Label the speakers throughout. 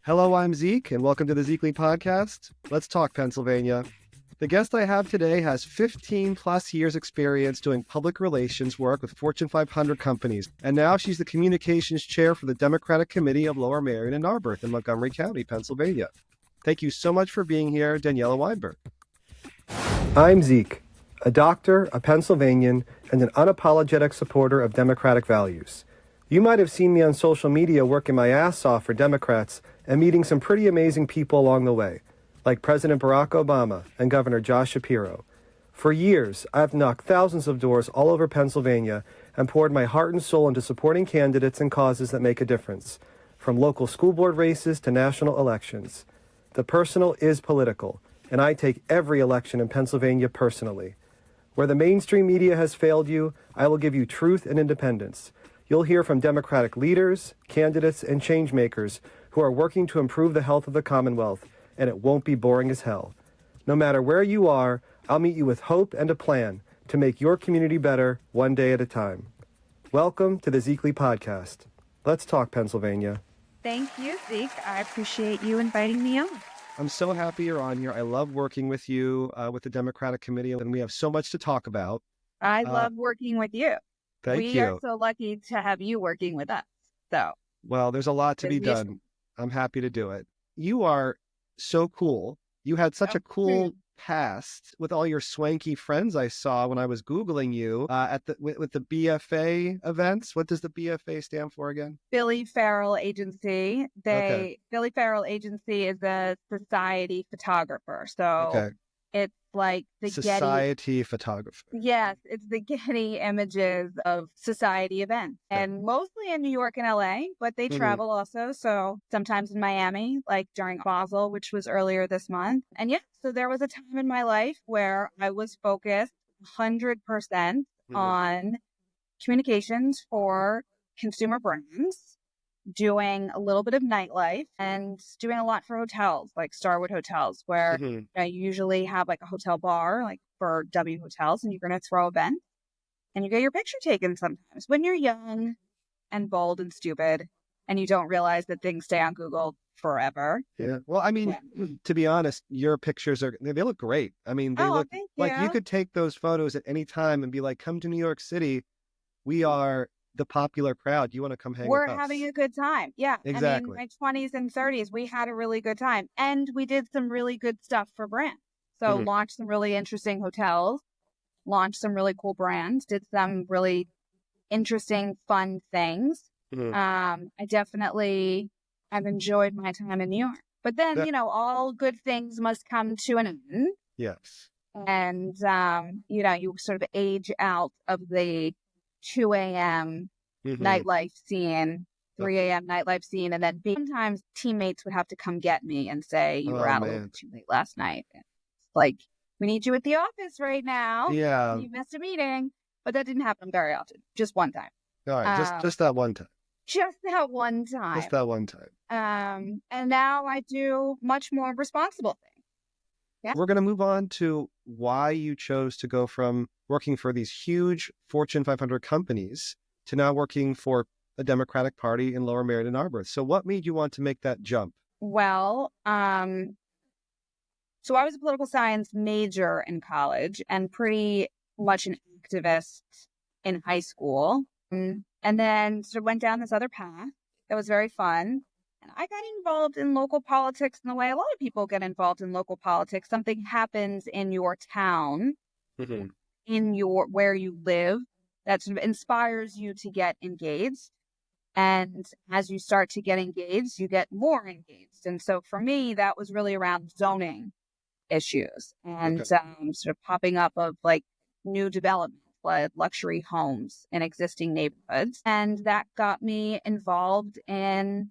Speaker 1: Hello, I'm Zeke, and welcome to the Zekely Podcast. Let's talk Pennsylvania. The guest I have today has 15 plus years experience doing public relations work with Fortune 500 companies, and now she's the communications chair for the Democratic Committee of Lower Merion and Narberth in Montgomery County, Pennsylvania. Thank you so much for being here, Daniella Weinberg. I'm Zeke, a doctor, a Pennsylvanian, and an unapologetic supporter of democratic values. You might have seen me on social media working my ass off for Democrats and meeting some pretty amazing people along the way, like President Barack Obama and Governor Josh Shapiro. For years, I've knocked thousands of doors all over Pennsylvania and poured my heart and soul into supporting candidates and causes that make a difference, from local school board races to national elections. The personal is political, and I take every election in Pennsylvania personally. Where the mainstream media has failed you, I will give you truth and independence. You'll hear from Democratic leaders, candidates, and changemakers who are working to improve the health of the Commonwealth, and it won't be boring as hell. No matter where you are, I'll meet you with hope and a plan to make your community better one day at a time. Welcome to the Zekely Podcast. Let's talk Pennsylvania.
Speaker 2: Thank you, Zeke. I appreciate you inviting me on.
Speaker 1: I'm so happy you're on here. I love working with you with the Democratic Committee, and we have so much to talk about.
Speaker 2: I love working with you.
Speaker 1: Thank
Speaker 2: you. We are so lucky to have you working with us.
Speaker 1: Well, there's a lot to be done. I'm happy to do it. You are so cool. You had such a cool past with all your swanky friends I saw when I was Googling you with the BFA events. What does the BFA stand for again?
Speaker 2: Billy Farrell Agency. Billy Farrell Agency is a society photographer. So it's like the
Speaker 1: society photographer.
Speaker 2: Yes, it's the Getty images of society events, and mostly in New York and LA, but they travel also. So sometimes in Miami, like during Basel, which was earlier this month. And so there was a time in my life where I was focused 100% on communications for consumer brands, doing a little bit of nightlife and doing a lot for hotels, like Starwood hotels, where you usually have like a hotel bar, like for W hotels, and you're going to throw events and you get your picture taken sometimes when you're young and bold and stupid and you don't realize that things stay on Google forever.
Speaker 1: Yeah. Well, I mean, to be honest, your pictures they look great. I mean, they look like you could take those photos at any time and be like, come to New York City. We are the popular crowd. You want to come hang with us?
Speaker 2: We're having a good time. Yeah.
Speaker 1: Exactly.
Speaker 2: I mean, my 20s and 30s, we had a really good time. And we did some really good stuff for brands. So launched some really interesting hotels, launched some really cool brands, did some really interesting, fun things. I've enjoyed my time in New York. But then, all good things must come to an end.
Speaker 1: Yes.
Speaker 2: And, you sort of age out of the 2 a.m. nightlife scene, 3 a.m. nightlife scene, and then sometimes teammates would have to come get me and say, you were out a little too late last night. It's like, we need you at the office right now.
Speaker 1: Yeah.
Speaker 2: You missed a meeting. But that didn't happen very often. Just one time.
Speaker 1: All right. Just that one time.
Speaker 2: Just that one time.
Speaker 1: Just that one time.
Speaker 2: And now I do much more responsible things. Yeah.
Speaker 1: We're going to move on to why you chose to go from working for these huge Fortune 500 companies to now working for a Democratic Party in Lower Merion and Narberth. So what made you want to make that jump?
Speaker 2: Well, so I was a political science major in college and pretty much an activist in high school. And then sort of went down this other path that was very fun. And I got involved in local politics in the way a lot of people get involved in local politics. Something happens in your town, in where you live, that sort of inspires you to get engaged. And as you start to get engaged, you get more engaged. And so for me, that was really around zoning issues and sort of popping up of like new development, like luxury homes in existing neighborhoods. And that got me involved in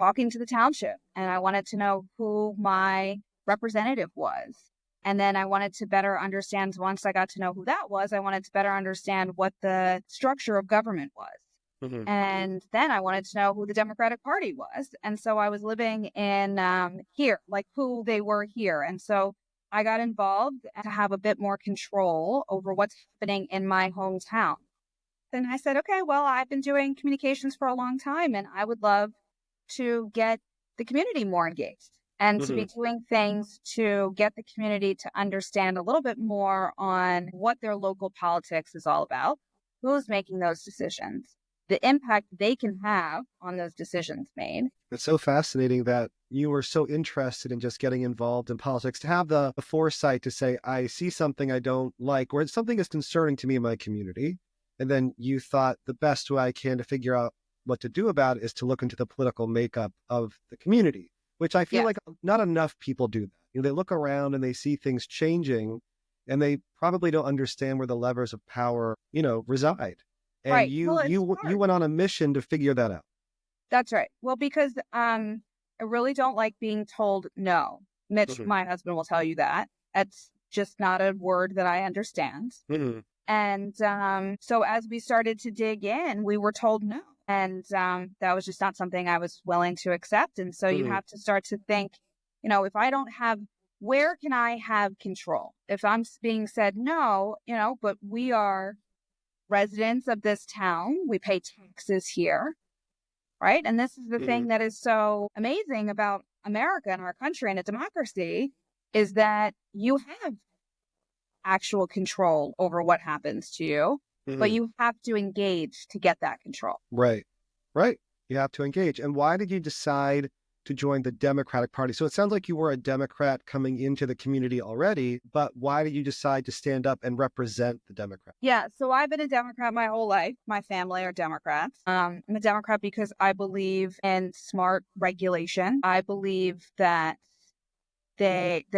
Speaker 2: talking to the township. And I wanted to know who my representative was. And then I wanted to better understand, once I got to know who that was, I wanted to better understand what the structure of government was. And then I wanted to know who the Democratic Party was. And so I was living in here, like who they were here. And so I got involved to have a bit more control over what's happening in my hometown. Then I said, okay, well, I've been doing communications for a long time, and I would love to get the community more engaged and to be doing things to get the community to understand a little bit more on what their local politics is all about, who's making those decisions, the impact they can have on those decisions made.
Speaker 1: It's so fascinating that you were so interested in just getting involved in politics, to have the foresight to say, I see something I don't like, or something is concerning to me in my community. And then you thought the best way I can to figure out what to do about it is to look into the political makeup of the community, which I feel like not enough people do that. You know, they look around and they see things changing and they probably don't understand where the levers of power, reside. And you went on a mission to figure that out.
Speaker 2: That's right. Well, because I really don't like being told no. Mitch, my husband, will tell you that. That's just not a word that I understand. And so as we started to dig in, we were told no. And that was just not something I was willing to accept. And so you have to start to think, if I don't have, where can I have control? If I'm being said no, but we are residents of this town, we pay taxes here, right? And this is the thing that is so amazing about America and our country and a democracy, is that you have actual control over what happens to you, but you have to engage to get that control.
Speaker 1: Right. You have to engage. And why did you decide to join the Democratic Party? So it sounds like you were a Democrat coming into the community already, but why did you decide to stand up and represent the Democrats?
Speaker 2: Yeah, so I've been a Democrat my whole life. My family are Democrats. I'm a Democrat because I believe in smart regulation. I believe that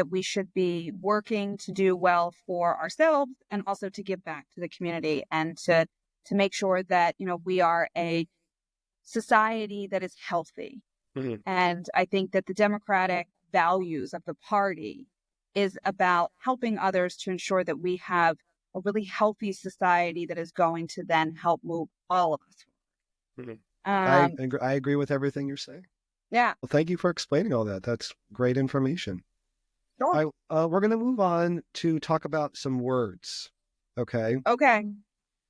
Speaker 2: we should be working to do well for ourselves and also to give back to the community and to make sure that, we are a society that is healthy. And I think that the democratic values of the party is about helping others to ensure that we have a really healthy society that is going to then help move all of us.
Speaker 1: I agree with everything you're saying.
Speaker 2: Yeah.
Speaker 1: Well, thank you for explaining all that. That's great information.
Speaker 2: Sure.
Speaker 1: We're going to move on to talk about some words. Okay.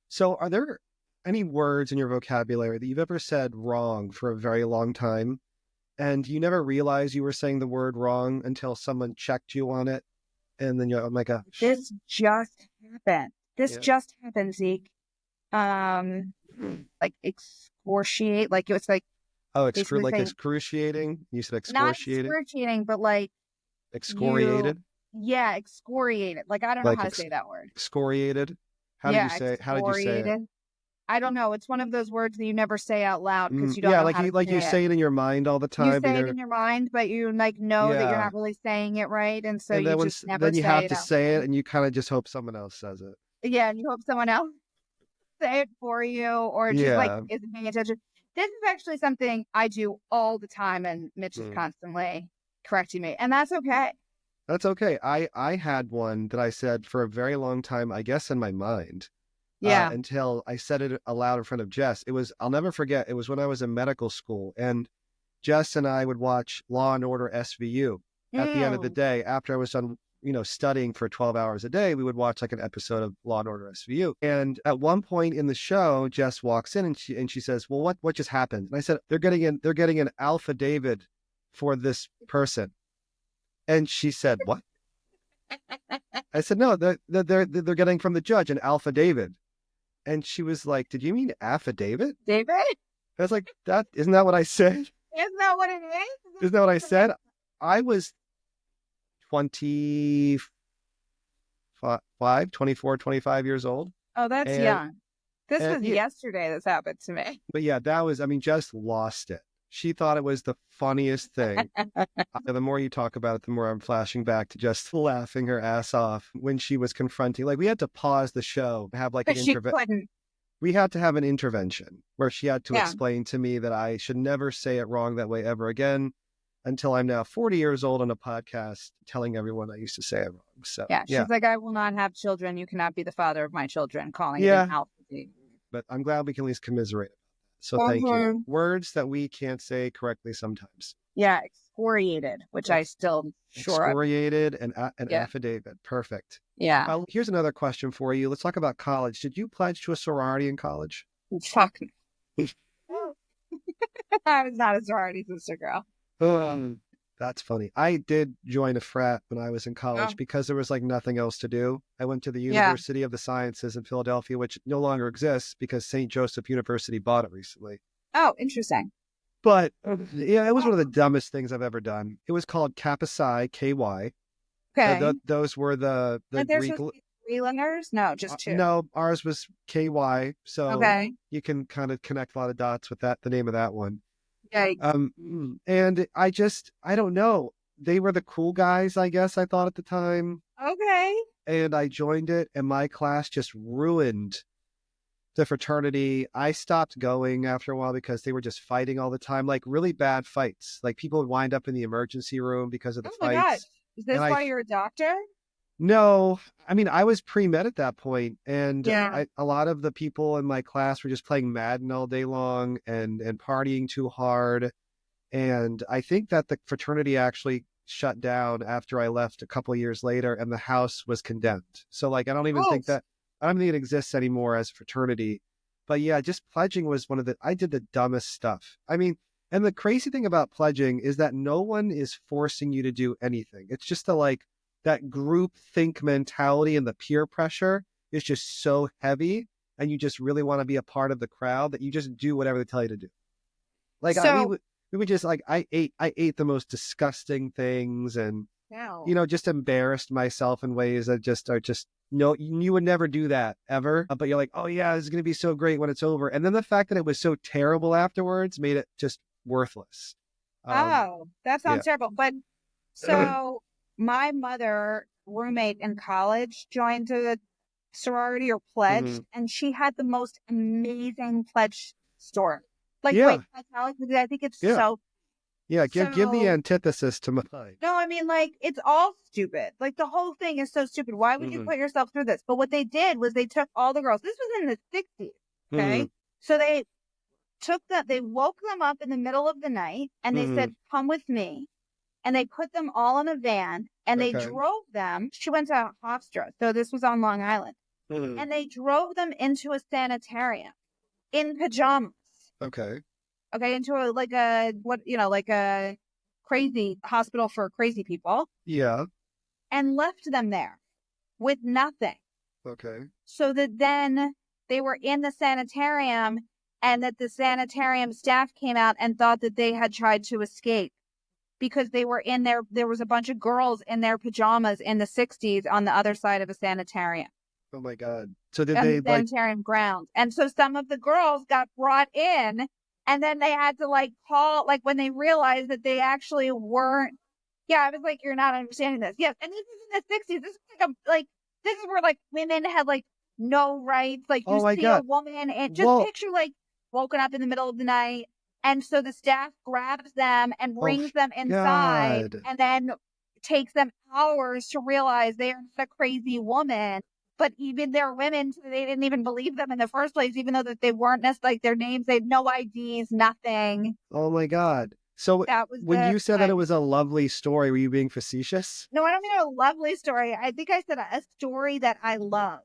Speaker 1: So are there any words in your vocabulary that you've ever said wrong for a very long time, and you never realized you were saying the word wrong until someone checked you on it, and then you're like, oh my gosh.
Speaker 2: This just happened. Just happened, Zeke. Like excoriate, like it was like...
Speaker 1: Oh, excruciating? You said excoriating?
Speaker 2: Not excoriating, but like...
Speaker 1: Excoriated?
Speaker 2: Excoriated. Like, I don't know how to say that word.
Speaker 1: Excoriated? How did you say it?
Speaker 2: I don't know. It's one of those words that you never say out loud because you don't know how to say it.
Speaker 1: You say it in your mind all the time.
Speaker 2: You say it in your mind, but you know that you're not really saying it right, and so you just never say it.
Speaker 1: Then you have to say it, and you kind of just hope someone else says it.
Speaker 2: Yeah, and you hope someone else say it for you, or just isn't paying attention. This is actually something I do all the time, and Mitch is constantly correcting me, and that's okay.
Speaker 1: That's okay. I had one that I said for a very long time, I guess in my mind. Until I said it aloud in front of Jess. I'll never forget, it was when I was in medical school, and Jess and I would watch Law and Order SVU at the end of the day. After I was done, studying for 12 hours a day, we would watch like an episode of Law and Order SVU. And at one point in the show, Jess walks in and she says, well, what just happened? And I said, they're getting an affidavit for this person. And she said, what? I said, no, they're getting from the judge an affidavit. And she was like, did you mean affidavit?
Speaker 2: David?
Speaker 1: I was like, isn't that what I said?
Speaker 2: Isn't that what it is?
Speaker 1: Isn't that what I said? I was 24, 25 years old.
Speaker 2: Oh, that's young. This was yesterday this happened to me.
Speaker 1: But yeah, just lost it. She thought it was the funniest thing. The more you talk about it, the more I'm flashing back to just laughing her ass off when she was confronting. Like, we had to pause the show, have like an intervention. We had to have an intervention where she had to explain to me that I should never say it wrong that way ever again, until I'm now 40 years old on a podcast telling everyone I used to say it wrong. So
Speaker 2: she's like, I will not have children. You cannot be the father of my children, calling it an alphabet.
Speaker 1: But I'm glad we can at least commiserate. So thank you. Words that we can't say correctly sometimes.
Speaker 2: Yeah, excoriated, which I still
Speaker 1: excoriated and affidavit. Perfect.
Speaker 2: Yeah.
Speaker 1: Here's another question for you. Let's talk about college. Did you pledge to a sorority in college?
Speaker 2: Fuck. I was not a sorority sister girl.
Speaker 1: That's funny. I did join a frat when I was in
Speaker 2: Oh,
Speaker 1: college because there was like nothing else to do. I went to the
Speaker 2: yeah.
Speaker 1: University of the Sciences in Philadelphia, which no longer exists because St. Joseph University bought it recently.
Speaker 2: Oh, interesting.
Speaker 1: But yeah, it was one of the dumbest things I've ever done. It was called Kappa Psi, KY.
Speaker 2: Okay.
Speaker 1: Those were the
Speaker 2: And there's
Speaker 1: Greek.
Speaker 2: supposed to be three letters? No, just two.
Speaker 1: No, ours was KY. So
Speaker 2: Okay.
Speaker 1: you can kind of connect a lot of dots with that, the name of that one.
Speaker 2: Yikes.
Speaker 1: And I don't know. They were the cool guys, I guess I thought at the time.
Speaker 2: Okay.
Speaker 1: And I joined it, and my class just ruined the fraternity. I stopped going after a while because they were just fighting all the time, like really bad fights. Like people would wind up in the emergency room because of the
Speaker 2: Oh my gosh.
Speaker 1: fights.
Speaker 2: Is
Speaker 1: And
Speaker 2: this why you're a doctor?
Speaker 1: no, I mean, I was pre-med at that point, and
Speaker 2: Yeah.
Speaker 1: a lot of the people in my class were just playing Madden all day long and partying too hard. And I think that the fraternity actually shut down after I left a couple of years later, and the house was condemned. So like,
Speaker 2: Oh,
Speaker 1: I don't think it exists anymore as a fraternity. But yeah, just pledging was I did the dumbest stuff. I mean, and the crazy thing about pledging is that no one is forcing you to do anything. It's just that group think mentality, and the peer pressure is just so heavy, and you just really want to be a part of the crowd that you just do whatever they tell you to do. Like
Speaker 2: so
Speaker 1: we would just like I ate the most disgusting things, and
Speaker 2: no.
Speaker 1: just embarrassed myself in ways that just are just no, you would never do that ever. But you're like, oh yeah, this is gonna be so great when it's over. And then the fact that it was so terrible afterwards made it just worthless. Um,
Speaker 2: Oh, that
Speaker 1: yeah.
Speaker 2: sounds terrible. But so my mother roommate in college joined a sorority or pledged,
Speaker 1: Mhm.
Speaker 2: and she had the most amazing pledge story. Like, wait,
Speaker 1: Yeah,
Speaker 2: my college, I think it's
Speaker 1: yeah,
Speaker 2: so
Speaker 1: yeah. Give the
Speaker 2: so.
Speaker 1: antithesis to mine.
Speaker 2: No, I mean, like, it's all stupid. Like, the whole thing is so stupid. Why would you
Speaker 1: Mhm.
Speaker 2: put yourself through this? But what they did was they took all the girls. This was in the 60s.
Speaker 1: Mhm.
Speaker 2: Okay. So they they woke them up in the middle of the night and they
Speaker 1: Mhm.
Speaker 2: said, come with me. And they put them all in a van and they
Speaker 1: Okay.
Speaker 2: drove them. She went to Hofstra. So this was on Long Island.
Speaker 1: Mhm.
Speaker 2: And they drove them into a sanitarium in pajamas.
Speaker 1: Okay.
Speaker 2: Okay. Into like a crazy hospital for crazy people,
Speaker 1: Yeah.
Speaker 2: and left them there with nothing.
Speaker 1: Okay.
Speaker 2: So that then they were in the sanitarium, and that the sanitarium staff came out and thought that they had tried to escape because they were in there. There was a bunch of girls in their pajamas in the 60s on the other side of a sanitarium,
Speaker 1: Oh my God. So did
Speaker 2: on the
Speaker 1: they like?
Speaker 2: sanitarium grounds. And so some of the girls got brought in, and then they had to like call, like when they realized that they actually weren't. Yeah, I was like, you're not understanding this. Yes. And this is in the 60s. This is this is where like women had like no rights. Like you
Speaker 1: Oh my
Speaker 2: see a
Speaker 1: God.
Speaker 2: woman and just
Speaker 1: Well.
Speaker 2: picture like woken up in the middle of the night. And so the staff grabs them and
Speaker 1: Oh
Speaker 2: brings them inside,
Speaker 1: God.
Speaker 2: and then takes them hours to realize they are not a crazy woman. But even their women, so they didn't even believe them in the first place, even though that they weren't necessarily like their names, they had no IDs, nothing.
Speaker 1: Oh my God. So
Speaker 2: That was
Speaker 1: when
Speaker 2: the
Speaker 1: you said that it was a lovely story, were you being facetious?
Speaker 2: No, I don't mean a lovely story. I think I said a story that I love.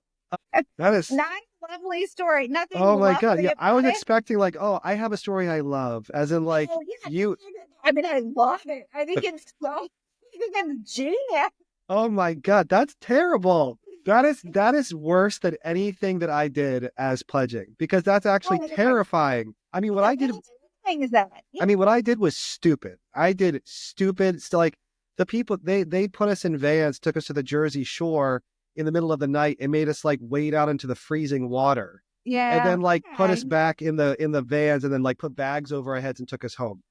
Speaker 1: That is.
Speaker 2: Not a lovely story. Nothing
Speaker 1: Oh my God.
Speaker 2: lovely
Speaker 1: Yeah, I
Speaker 2: about
Speaker 1: was
Speaker 2: it.
Speaker 1: expecting like, oh, I have a story I love, as in like
Speaker 2: Oh yeah,
Speaker 1: you.
Speaker 2: I mean, I love it. I think it's so. I think it's genius.
Speaker 1: Oh my God, that's terrible. That is worse than anything that I did as pledging, because that's
Speaker 2: Oh
Speaker 1: actually
Speaker 2: my god,
Speaker 1: terrifying.
Speaker 2: the best thing is that. Yeah.
Speaker 1: I mean, what I did was stupid. I did stupid. Still, like the people, they put us in vans, took us to the Jersey Shore in the middle of the night, and made us like wade out into the freezing water, and
Speaker 2: Yeah.
Speaker 1: then like put us
Speaker 2: Okay.
Speaker 1: back in the vans, and then like put bags over our heads and took us home.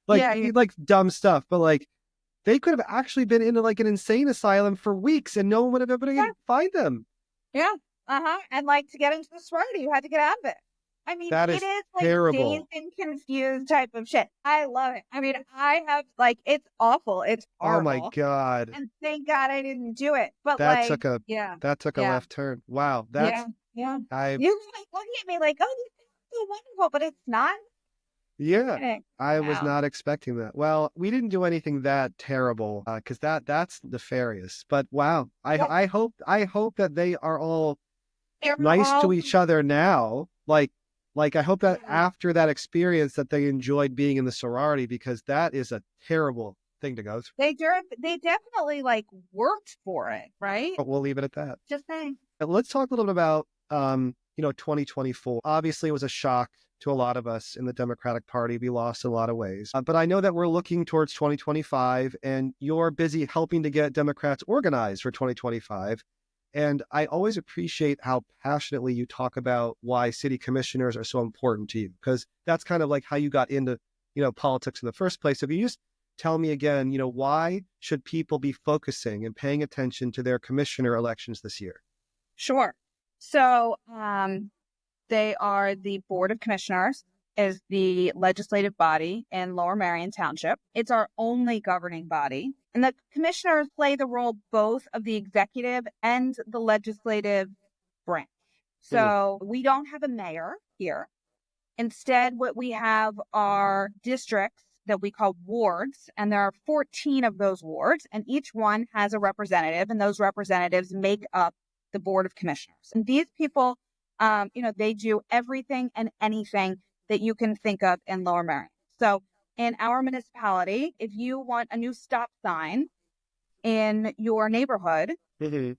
Speaker 1: Like
Speaker 2: Yeah. Yeah.
Speaker 1: like dumb stuff, but like they could have actually been in like an insane asylum for weeks, and no one would have ever been able
Speaker 2: Yeah.
Speaker 1: to find them.
Speaker 2: Yeah. Uh-huh. And like to get into the sorority, you had to get out of it. I mean,
Speaker 1: That
Speaker 2: it
Speaker 1: is
Speaker 2: is like dazed
Speaker 1: terrible.
Speaker 2: and confused type of shit. I love it. I mean, I have like it's awful. It's
Speaker 1: Oh my
Speaker 2: horrible.
Speaker 1: God.
Speaker 2: And thank God I didn't do it. But
Speaker 1: That
Speaker 2: like,
Speaker 1: took a
Speaker 2: yeah,
Speaker 1: that took a
Speaker 2: yeah,
Speaker 1: left turn. Wow.
Speaker 2: yeah,
Speaker 1: That's
Speaker 2: yeah.
Speaker 1: I
Speaker 2: You're like looking at me like, oh, this is so wonderful, but it's not.
Speaker 1: Yeah.
Speaker 2: Kidding.
Speaker 1: I was
Speaker 2: Wow.
Speaker 1: not expecting that. Well, we didn't do anything that terrible, because that's nefarious. But wow,
Speaker 2: Yeah,
Speaker 1: I hope that they are all
Speaker 2: they're
Speaker 1: nice
Speaker 2: all
Speaker 1: to each other now. Like Like, I hope that
Speaker 2: Yeah.
Speaker 1: after that experience that they enjoyed being in the sorority, because that is a terrible thing to go through.
Speaker 2: They definitely like worked for it, right?
Speaker 1: But we'll leave it at that.
Speaker 2: Just saying.
Speaker 1: Let's talk a little bit about, 2024. Obviously, it was a shock to a lot of us in the Democratic Party. We lost in a lot of ways. But I know that we're looking towards 2025, and you're busy helping to get Democrats organized for 2025. And I always appreciate how passionately you talk about why city commissioners are so important to you, because that's kind of like how you got into, politics in the first place. If you just tell me again, why should people be focusing and paying attention to their commissioner elections this year?
Speaker 2: Sure. So they are the Board of Commissioners, is the legislative body in Lower Merion Township. It's our only governing body. And the commissioners play the role both of the executive and the legislative branch. So we don't have a mayor here. Instead, what we have are districts that we call wards, and there are 14 of those wards, and each one has a representative, and those representatives make up the Board of Commissioners. And these people, they do everything and anything that you can think of in Lower Merion. So in our municipality, if you want a new stop sign in your neighborhood, the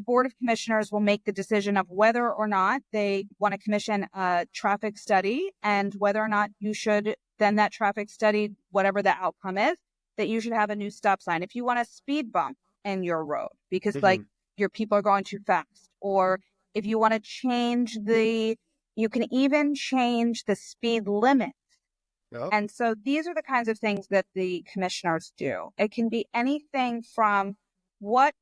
Speaker 2: Board of Commissioners will make the decision of whether or not they want to commission a traffic study, and whether or not you should, then that traffic study, whatever the outcome is, that you should have a new stop sign. If you want a speed bump in your road because your people are going too fast, or if you want to change you can even change the speed limit.
Speaker 1: Yep.
Speaker 2: And so these are the kinds of things that the commissioners do. It can be anything from what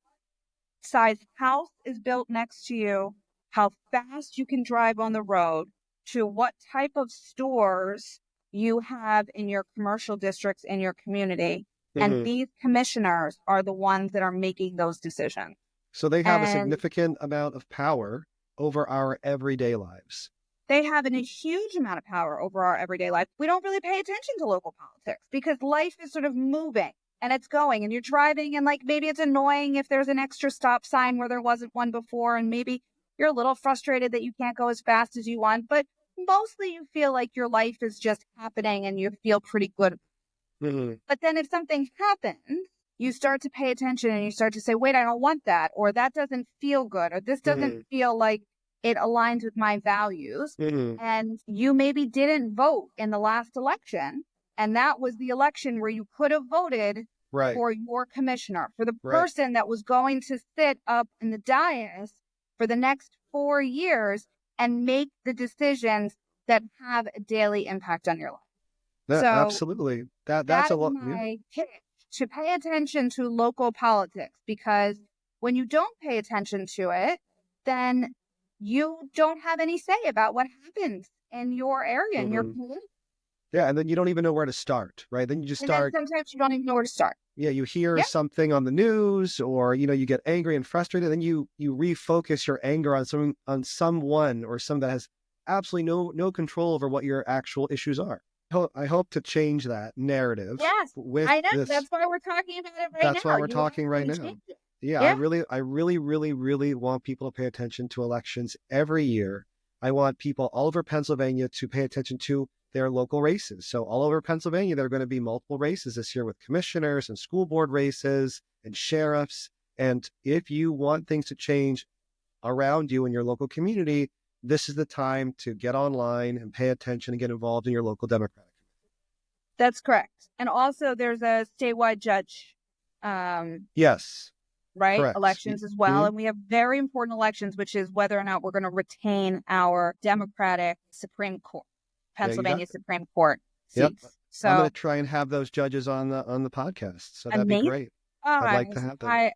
Speaker 2: size house is built next to you, how fast you can drive on the road, to what type of stores you have in your commercial districts in your community. And these commissioners are the ones that are making those decisions.
Speaker 1: So they have a significant amount of power over our everyday lives.
Speaker 2: They have a huge amount of power over our everyday life. We don't really pay attention to local politics because life is sort of moving and it's going, and you're driving, and like maybe it's annoying if there's an extra stop sign where there wasn't one before, and maybe you're a little frustrated that you can't go as fast as you want, but mostly you feel like your life is just happening and you feel pretty good. But then if something happens, you start to pay attention and you start to say, wait, I don't want that, or that doesn't feel good, or this doesn't feel like it aligns with my values. And you maybe didn't vote in the last election, and that was the election where you could have voted for your commissioner, for the person that was going to sit up in the dais for the next 4 years and make the decisions that have a daily impact on your life.
Speaker 1: Absolutely. That's a lot.
Speaker 2: My pitch, to pay attention to local politics, because when you don't pay attention to it, then you don't have any say about what happens in your area, in your community.
Speaker 1: Yeah, and then you don't even know where to start, right? Then you just start.
Speaker 2: And then sometimes you don't even know where to start.
Speaker 1: Yeah, you hear something on the news, or you get angry and frustrated, and you refocus your anger on someone or some that has absolutely no control over what your actual issues are. I hope to change that narrative.
Speaker 2: Yes, I know. That's why we're talking about it right now.
Speaker 1: That's why we're talking right now. Yeah, I really want people to pay attention to elections every year. I want people all over Pennsylvania to pay attention to their local races. So all over Pennsylvania, there are going to be multiple races this year with commissioners and school board races and sheriffs. And if you want things to change around you in your local community, this is the time to get online and pay attention and get involved in your local Democratic community.
Speaker 2: That's correct. And also there's a statewide judge.
Speaker 1: Yes.
Speaker 2: Right?
Speaker 1: Correct.
Speaker 2: Elections as well. And we have very important elections, which is whether or not we're going to retain our Democratic Supreme Court, Pennsylvania Supreme Court seats.
Speaker 1: Yep.
Speaker 2: So
Speaker 1: I'm going to try and have those judges on the podcast. So that'd be great. I'd like to have them.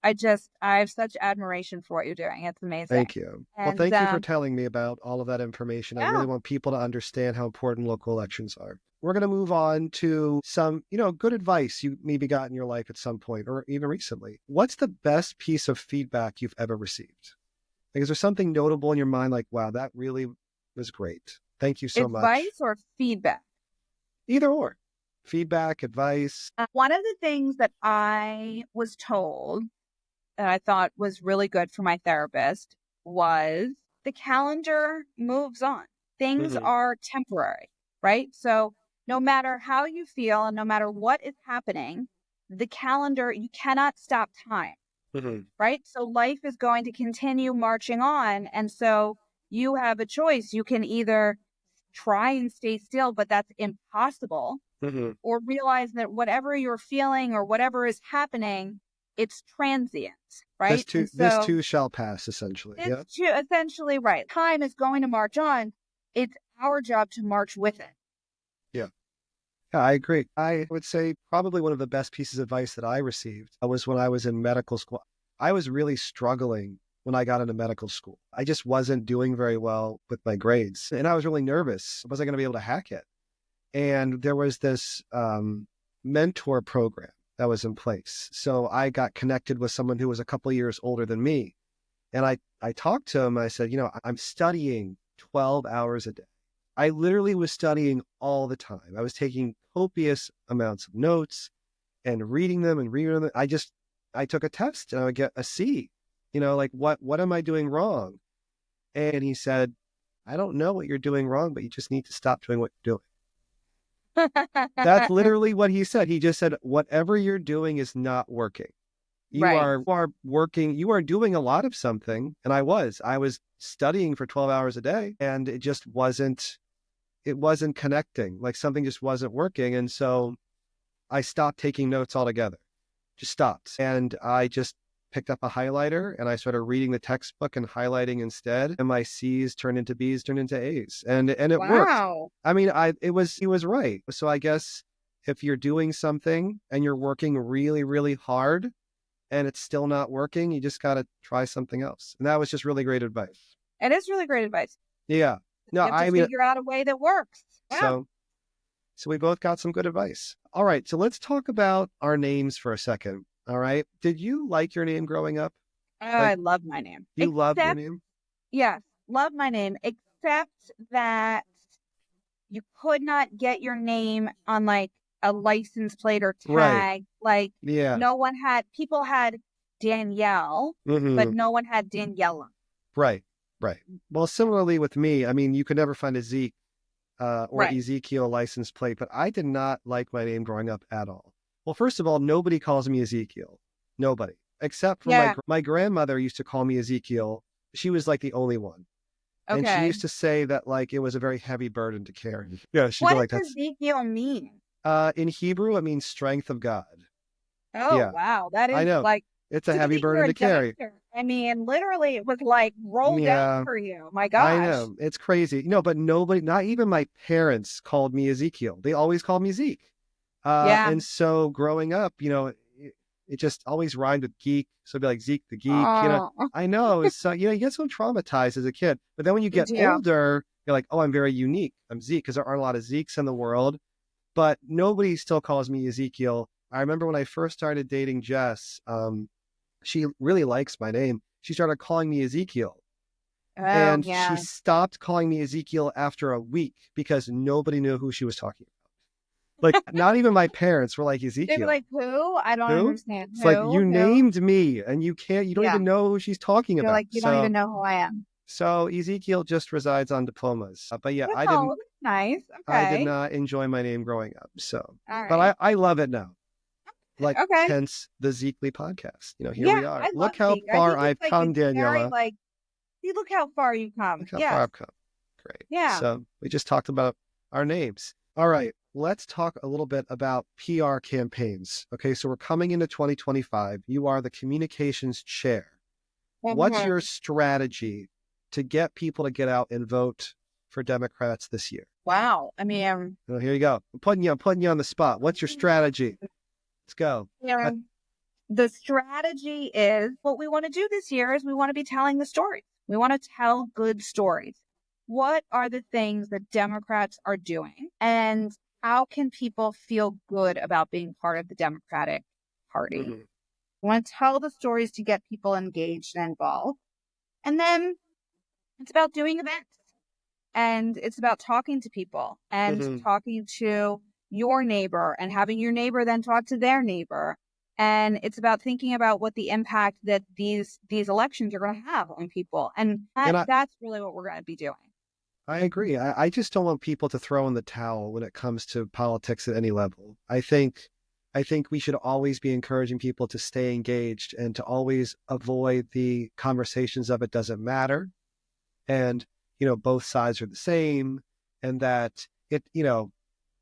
Speaker 2: I have such admiration for what you're doing. It's amazing.
Speaker 1: Thank you. Well, thank you for telling me about all of that information. I really want people to understand how important local elections are. We're going to move on to some, good advice you maybe got in your life at some point or even recently. What's the best piece of feedback you've ever received? Like, is there something notable in your mind like, wow, that really was great. Thank you so much.
Speaker 2: Advice or feedback?
Speaker 1: Either or. Feedback, advice.
Speaker 2: One of the things that I was told that I thought was really good for my therapist was the calendar moves on. Things
Speaker 1: Mm-hmm.
Speaker 2: are temporary, right? So no matter how you feel and no matter what is happening, the calendar, you cannot stop time,
Speaker 1: Mm-hmm.
Speaker 2: right? So life is going to continue marching on. And so you have a choice. You can either try and stay still, but that's impossible,
Speaker 1: Mm-hmm.
Speaker 2: or realize that whatever you're feeling or whatever is happening, it's transient,
Speaker 1: This
Speaker 2: right?
Speaker 1: too
Speaker 2: And
Speaker 1: this
Speaker 2: so
Speaker 1: too shall pass, essentially.
Speaker 2: it's
Speaker 1: Yeah.
Speaker 2: essentially right. Time is going to march on. It's our job to march with it.
Speaker 1: Yeah. Yeah, I agree. I would say probably one of the best pieces of advice that I received was when I was in medical school. I was really struggling when I got into medical school. I just wasn't doing very well with my grades. And I was really nervous. Was I going to be able to hack it? And there was this mentor program that was in place. So I got connected with someone who was a couple of years older than me. And I talked to him. I said, I'm studying 12 hours a day. I literally was studying all the time. I was taking copious amounts of notes and reading them and reading them. I took a test and I would get a C. Like what am I doing wrong? And he said, I don't know what you're doing wrong, but you just need to stop doing what you're doing. That's literally what he said. He just said, whatever you're doing is not working. You
Speaker 2: Right.
Speaker 1: are working, you are doing a lot of something. And I was studying for 12 hours a day and it wasn't connecting. Like something just wasn't working. And so I stopped taking notes altogether, just stopped. And I just picked up a highlighter and I started reading the textbook and highlighting instead. And my C's turned into B's, turned into A's. And it worked.
Speaker 2: Wow.
Speaker 1: I mean, he was right. So I guess if you're doing something and you're working really, really hard and it's still not working, you just got to try something else. And that was just really great advice.
Speaker 2: It is really great advice.
Speaker 1: Yeah. No,
Speaker 2: You have to figure out a way that works. Yeah.
Speaker 1: So we both got some good advice. All right. So let's talk about our names for a second. All right. Did you like your name growing up?
Speaker 2: I love my name.
Speaker 1: You love your name?
Speaker 2: Yes, love my name, except that you could not get your name on like a license plate or tag.
Speaker 1: Right.
Speaker 2: Like
Speaker 1: Yeah.
Speaker 2: people had Danielle,
Speaker 1: Mm-hmm.
Speaker 2: but no one had Daniella.
Speaker 1: Right. Right. Well, similarly with me, I mean, you could never find a Zeke or
Speaker 2: Right.
Speaker 1: Ezekiel license plate, but I did not like my name growing up at all. Well, first of all, nobody calls me Ezekiel. Nobody. Except for my grandmother used to call me Ezekiel. She was like the only one.
Speaker 2: Okay.
Speaker 1: And she used to say that like it was a very heavy burden to carry. Yeah, she'd
Speaker 2: What
Speaker 1: be like,
Speaker 2: does Ezekiel mean?
Speaker 1: In Hebrew, it means strength of God.
Speaker 2: Oh,
Speaker 1: yeah.
Speaker 2: Wow. That is
Speaker 1: I know.
Speaker 2: like,
Speaker 1: It's a heavy burden to carry.
Speaker 2: I mean, literally, it was like rolled down for you. My gosh.
Speaker 1: I know. It's crazy. But nobody, not even my parents called me Ezekiel. They always called me Zeke. And so growing up, it just always rhymed with geek. So it'd be like Zeke the geek, I know. So, you get so traumatized as a kid. But then when you get older, you're like, oh, I'm very unique. I'm Zeke, because there aren't a lot of Zekes in the world. But nobody still calls me Ezekiel. I remember when I first started dating Jess, she really likes my name. She started calling me Ezekiel. And she stopped calling me Ezekiel after a week because nobody knew who she was talking about. Like, not even my parents were like, Ezekiel.
Speaker 2: They were like, who? I don't understand.
Speaker 1: It's like, you named me and you don't even know who she's talking about.
Speaker 2: Like, you don't even know who I am.
Speaker 1: So Ezekiel just resides on diplomas. But yeah, I didn't.
Speaker 2: Nice. Okay.
Speaker 1: I did not enjoy my name growing up. So, but I love it now. Like, hence the Zekely podcast. Here we are. Look how far I've come, Daniella.
Speaker 2: Look how far you've come.
Speaker 1: Look how far I've come. Great.
Speaker 2: Yeah.
Speaker 1: So we just talked about our names. All right. Let's talk a little bit about PR campaigns. Okay. So we're coming into 2025. You are the communications chair. Mm-hmm. What's your strategy to get people to get out and vote for Democrats this year?
Speaker 2: Wow. I mean,
Speaker 1: here you go. I'm putting you on the spot. What's your strategy? Let's go.
Speaker 2: The strategy is what we want to do this year is we want to be telling the stories. We want to tell good stories. What are the things that Democrats are doing? And how can people feel good about being part of the Democratic Party? Mm-hmm. We want to tell the stories to get people engaged and involved. And then it's about doing events. And it's about talking to people and talking to your neighbor and having your neighbor then talk to their neighbor And it's about thinking about what the impact that these elections are going to have on people. And that's really what we're going to be doing.
Speaker 1: I agree. I just don't want people to throw in the towel when it comes to politics at any level. I think we should always be encouraging people to stay engaged and to always avoid the conversations of it doesn't matter. And, both sides are the same, and that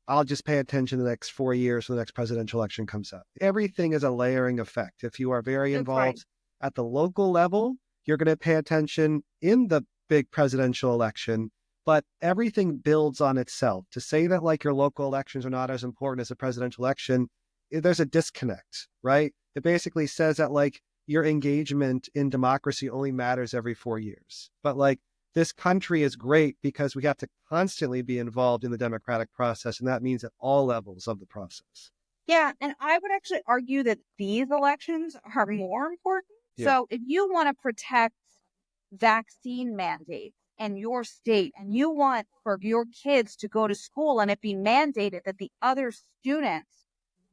Speaker 1: I'll just pay attention the next 4 years when the next presidential election comes up. Everything is a layering effect. If you are very involved at the local level, you're going to pay attention in the big presidential election, but everything builds on itself. To say that like your local elections are not as important as a presidential election, there's a disconnect, right? It basically says that like your engagement in democracy only matters every 4 years. But like this country is great because we have to constantly be involved in the democratic process. And that means at all levels of the process.
Speaker 2: Yeah. And I would actually argue that these elections are more important. Yeah. So if you want to protect vaccine mandates in your state and you want for your kids to go to school and it be mandated that the other students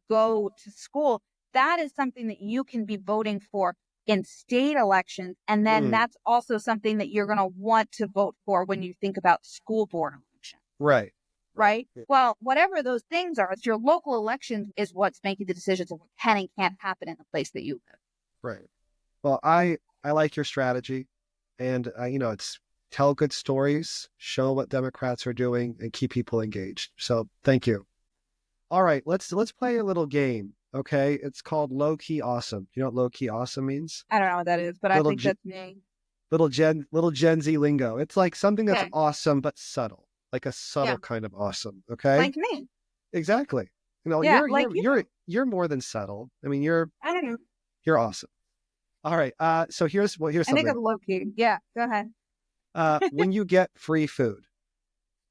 Speaker 2: go to school, that is something that you can be voting for in state elections. And then that's also something that you're going to want to vote for when you think about school board elections.
Speaker 1: Right.
Speaker 2: Right. Yeah. Well, whatever those things are, it's your local elections is what's making the decisions of what can and can't happen in the place that you live.
Speaker 1: Right. Well, I like your strategy, and it's tell good stories, show what Democrats are doing, and keep people engaged. So thank you. All right, let's play a little game. Okay, it's called Low Key Awesome. You know what Low Key Awesome means?
Speaker 2: I don't know what that is, but I think that's me.
Speaker 1: Little Gen Z lingo. It's like something that's awesome but subtle, like a subtle kind of awesome. Okay,
Speaker 2: like me.
Speaker 1: Exactly. You're more than subtle. I mean,
Speaker 2: I don't know.
Speaker 1: You're awesome. All right. So here's something.
Speaker 2: I think I'm low key. Yeah. Go ahead.
Speaker 1: When you get free food.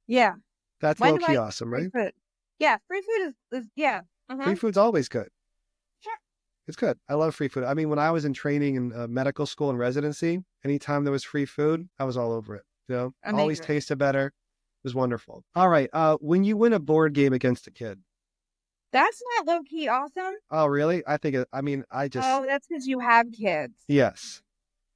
Speaker 2: Yeah.
Speaker 1: That's low key awesome, right?
Speaker 2: Food? Yeah. Free food is yeah.
Speaker 1: Free food's always good.
Speaker 2: Sure.
Speaker 1: It's good. I love free food. I mean, when I was in training in medical school and residency, anytime there was free food, I was all over it. Always tasted better. It was wonderful. All right. When you win a board game against a kid.
Speaker 2: That's not low key awesome.
Speaker 1: Oh, really? I think
Speaker 2: Oh, that's because you have kids.
Speaker 1: Yes.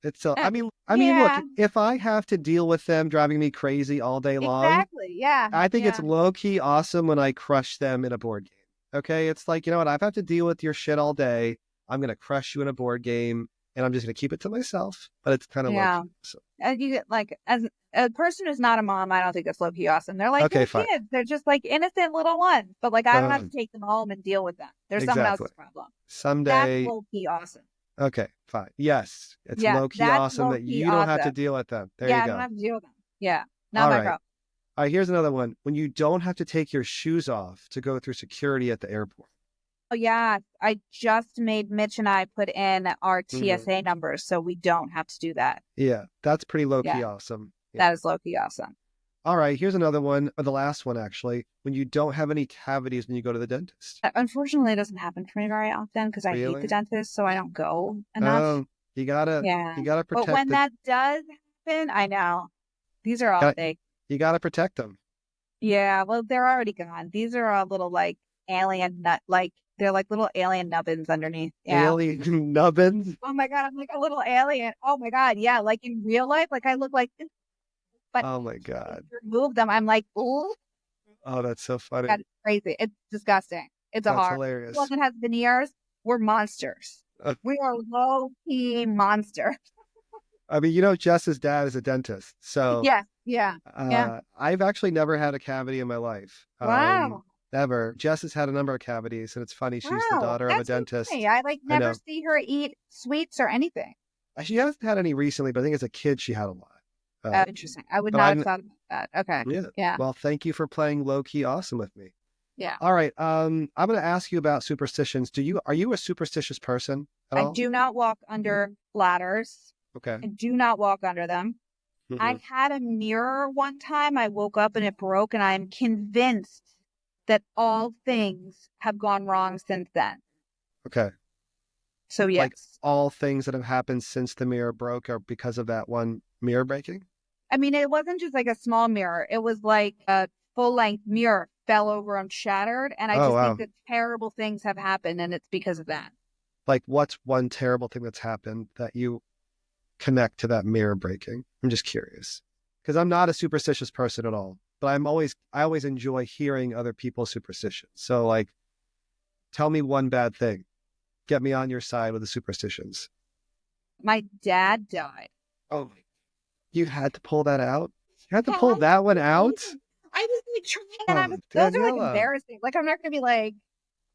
Speaker 1: It's I mean, look, if I have to deal with them driving me crazy all day long.
Speaker 2: Exactly. Yeah.
Speaker 1: I think it's low key awesome when I crush them in a board game. Okay. It's like, you know what? I've had to deal with your shit all day. I'm going to crush you in a board game and I'm just going to keep it to myself, but it's kind of low key. So.
Speaker 2: As you get as a person who's not a mom, I don't think that's low key awesome. They're like kids. They're just like innocent little ones, but like I don't have to take them home and deal with them. There's someone else's problem.
Speaker 1: Someday.
Speaker 2: That's low key awesome.
Speaker 1: Okay, fine. Yes, it's low key awesome that you don't have to deal with them. There you go.
Speaker 2: Yeah, I don't have to deal with them. Yeah, not my problem.
Speaker 1: All right, here's another one. When you don't have to take your shoes off to go through security at the airport.
Speaker 2: Oh, yeah. I just made Mitch and I put in our TSA numbers, so we don't have to do that.
Speaker 1: Yeah, that's pretty low-key awesome.
Speaker 2: Yeah. That is low-key awesome.
Speaker 1: All right, here's another one, or the last one, actually. When you don't have any cavities when you go to the dentist.
Speaker 2: Unfortunately, it doesn't happen for me very often because I hate the dentist, so I don't go enough.
Speaker 1: You gotta protect
Speaker 2: But when that does happen, I know. These are all fake.
Speaker 1: You gotta protect them.
Speaker 2: Yeah, well, they're already gone. These are all little, like, alien they're like little alien nubbins underneath. Yeah.
Speaker 1: Alien nubbins?
Speaker 2: Oh my God, I'm like a little alien. Oh my God, yeah. Like in real life, like I look like this. But
Speaker 1: oh my God.
Speaker 2: Remove them. I'm like, ooh.
Speaker 1: Oh, that's so funny.
Speaker 2: That's crazy. It's disgusting. It's
Speaker 1: that's hilarious.
Speaker 2: One that has veneers, we're monsters. We are low-key monsters.
Speaker 1: I mean, Jess's dad is a dentist. So
Speaker 2: yeah.
Speaker 1: I've actually never had a cavity in my life.
Speaker 2: Wow.
Speaker 1: Never. Jess has had a number of cavities, and it's funny. She's the daughter of a dentist.
Speaker 2: Funny. I never see her eat sweets or anything.
Speaker 1: She hasn't had any recently, but I think as a kid she had a lot.
Speaker 2: Interesting. I would not have thought about that. Okay. Yeah.
Speaker 1: Well, thank you for playing low key awesome with me.
Speaker 2: Yeah.
Speaker 1: All right. I'm going to ask you about superstitions. Are you a superstitious person at all?
Speaker 2: I do not walk under ladders.
Speaker 1: Okay.
Speaker 2: I do not walk under them. Mm-hmm. I had a mirror one time. I woke up and it broke, and I'm convinced that all things have gone wrong since then.
Speaker 1: Okay.
Speaker 2: So, yes.
Speaker 1: Like all things that have happened since the mirror broke are because of that one mirror breaking?
Speaker 2: I mean, it wasn't just like a small mirror. It was like a full-length mirror fell over and shattered. And I just think that terrible things have happened, and it's because of that.
Speaker 1: Like, what's one terrible thing that's happened that you connect to that mirror breaking? I'm just curious because I'm not a superstitious person at all, but I always enjoy hearing other people's superstitions. So like, tell me one bad thing. Get me on your side with the superstitions.
Speaker 2: My dad died.
Speaker 1: Oh, you had to pull that out? You had to pull that one out?
Speaker 2: I was like trying, and those are like embarrassing. Like, I'm not going to be like,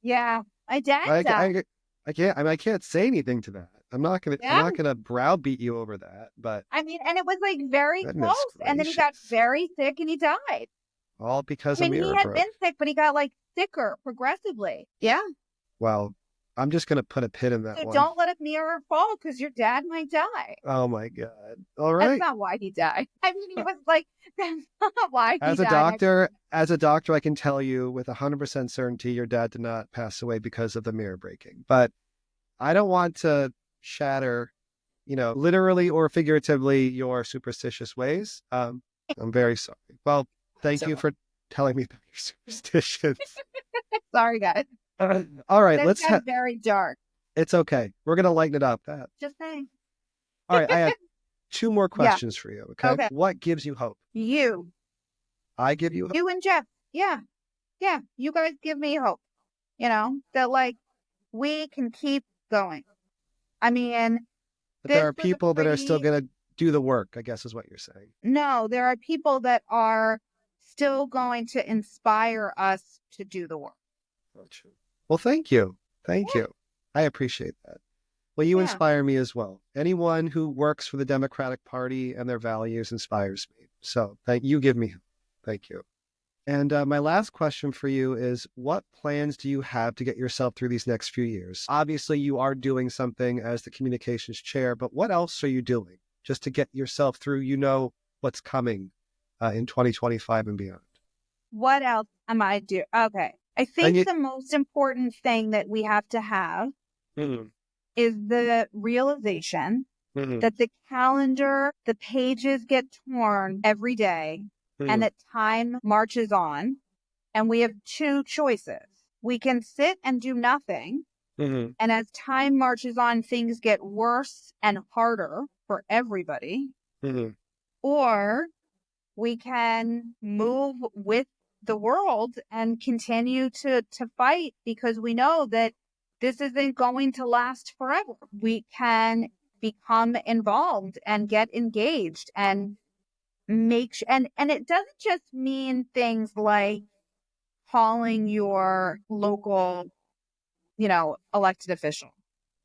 Speaker 2: yeah, my dad died.
Speaker 1: I can't. I mean, I can't say anything to that. I'm not gonna browbeat you over that. But
Speaker 2: I mean, and it was like very close.
Speaker 1: gracious.
Speaker 2: And then he got very sick and he died.
Speaker 1: All because a mirror
Speaker 2: he had
Speaker 1: broke.
Speaker 2: been sick, but he got like sicker progressively. Yeah.
Speaker 1: Well, I'm just gonna put a pin in that
Speaker 2: So
Speaker 1: one.
Speaker 2: don't let a mirror fall because your dad might die.
Speaker 1: Oh my God! All right.
Speaker 2: That's not why he died. I mean, he was like, that's not why he died.
Speaker 1: As a doctor, I can tell you with 100% certainty, your dad did not pass away because of the mirror breaking. But I don't want to shatter, literally or figuratively, your superstitious ways. I'm very sorry. Well, thank you for telling me about your superstitions.
Speaker 2: Sorry, guys.
Speaker 1: All right,
Speaker 2: let's get very dark.
Speaker 1: It's okay. We're gonna lighten it up.
Speaker 2: Just saying.
Speaker 1: All right, I have 2 more questions for you. Okay? What gives you hope?
Speaker 2: You.
Speaker 1: I give you hope?
Speaker 2: You and Jeff. Yeah. You guys give me hope. That like we can keep going. I mean,
Speaker 1: but there are people that are still gonna do the work, I guess is what you're saying.
Speaker 2: No, there are people that are still going to inspire us to do the work.
Speaker 1: Gotcha. Well, thank you. Thank you. I appreciate that. Well, you inspire me as well. Anyone who works for the Democratic Party and their values inspires me. So you give me hope. Thank you. And my last question for you is, what plans do you have to get yourself through these next few years? Obviously, you are doing something as the communications chair, but what else are you doing just to get yourself through, what's coming in 2025 and beyond?
Speaker 2: What else am I doing? Okay. I think the most important thing that we have to have is the realization that the calendar, the pages get torn every day and that time marches on. And we have 2 choices. We can sit and do nothing. And as time marches on, things get worse and harder for everybody. Or we can move with the world and continue to fight because we know that this isn't going to last forever. We can become involved and get engaged and and it doesn't just mean things like calling your local, elected official.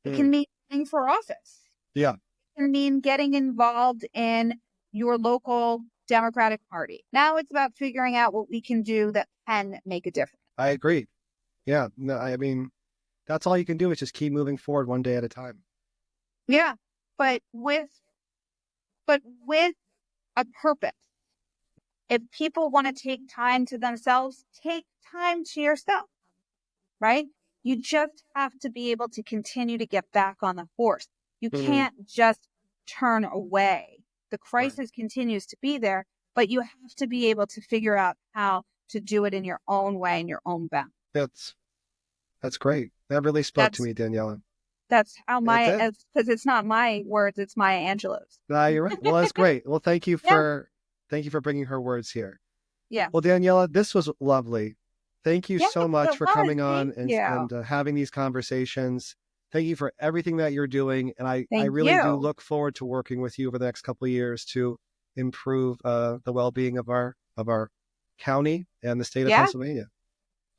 Speaker 2: It can mean running for office.
Speaker 1: Yeah.
Speaker 2: It can mean getting involved in your local Democratic Party. Now it's about figuring out what we can do that can make a difference.
Speaker 1: I agree. Yeah. No, I mean, that's all you can do is just keep moving forward one day at a time.
Speaker 2: Yeah. But with a purpose. If people want to take time to themselves, take time to yourself, right? You just have to be able to continue to get back on the horse. You can't just turn away. The crisis continues to be there, but you have to be able to figure out how to do it in your own way, in your own bounds.
Speaker 1: That's great. That really spoke to me, Daniella.
Speaker 2: That's how because it's not my words, it's Maya Angelou's.
Speaker 1: You're right. Well, that's great. Well, thank you for bringing her words here.
Speaker 2: Yeah.
Speaker 1: Well, Daniella, this was lovely. Thank you so much for coming on and having these conversations. Thank you for everything that you're doing. And I really do look forward to working with you over the next couple of years to improve the well-being of our county and the state of Pennsylvania.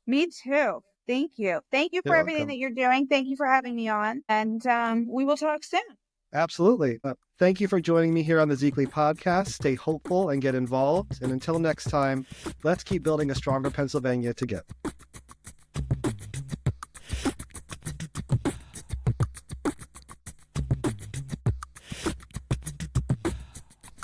Speaker 2: Me too. Thank you. Thank you for everything that you're doing. Thank you for having me on. And we will talk soon.
Speaker 1: Absolutely. Thank you for joining me here on the Zekely Podcast. Stay hopeful and get involved. And until next time, let's keep building a stronger Pennsylvania together.